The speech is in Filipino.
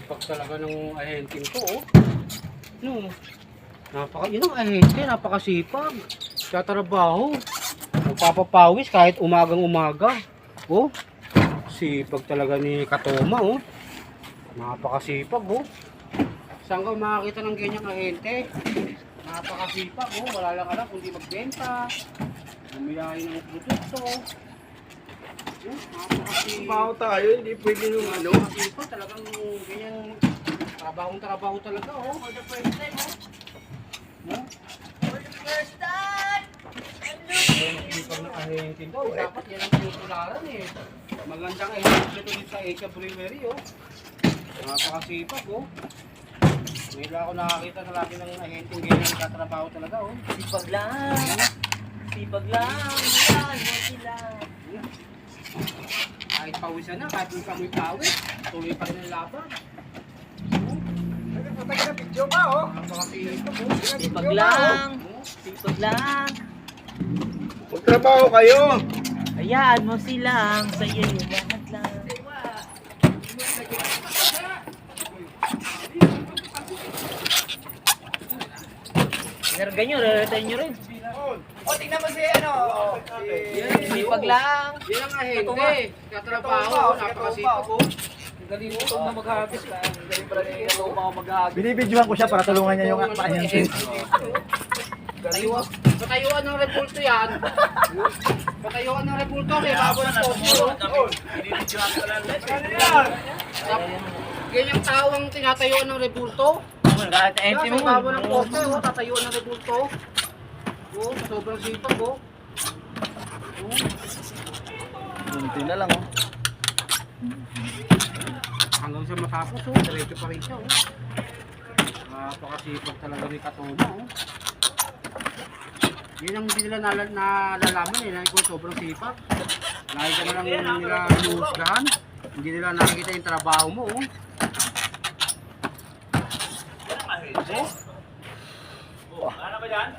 Sipag talaga ng ahenting ko, oh. No. Yun ang ahente, napakasipag. Tatrabaho. Magpapapawis kahit umagang-umaga. Oh. Sipag talaga ni Katoma, oh. Napakasipag, oh. Saan ka makakita ng ganyang ahente? Napakasipag, oh. Wala lang alam kundi magbenta. Bumiyahin ng produkto. Trabaho tayo, hindi pwede yung ano. Napakasipag, talagang ganyang trabaho talaga, oh. For the first time, oh. For the first time! Sipag ng ahente daw. Dapat yan ang pinutularan, eh. Magandang ahente dito sa Asia Brewery, oh. Napakasipag, oh. Ngayon lang ako nakakita na lagi ng ahenteng ganyan nagtatrabaho talaga, oh. Sipag lang! Sipag lang! Yan, mo sila! Kahit pawisan na, kahit yung kamoy pawis, tuloy pa rin ang laban. Patay na video pa, oh. Napakasipag, oh. Sipag lang! Sipag lang! Magtrabaho kayo. Hayaan mo silang sa'yo yung lahat lang. Inargan nyo, raratan nyo rin. O, tingnan mo si ano. Sipag lang! Yan ang ahente. Nagtatrabaho, napakasipag, oh. Ang galing mo itong maghagis ka. Ang galing pala ni Katoma maghagis. Binibidyohan ko siya para tulungan niya yung ahente. Patayuan ng repulto yan. Patayuan ng repulto kay bago ng posto. Ganyang tao ang tinatayuan ng repulto. Kahit ente mo. Bago ng posto, oh, tatayuan ng repulto. Oh, sobrang sipag, oh. Bunti na lang, oh. Hanggang sa matapos, oh. Diretso pa rin siya, oh. Napakasipag talaga ni Katoma, oh. Yun ang hindi nila nalalaman, eh, na kung sobrang sipag. Lagi ka na lang nila hinuhusgahan. Hindi nila nakikita yung trabaho mo, oh. Ano ba yan?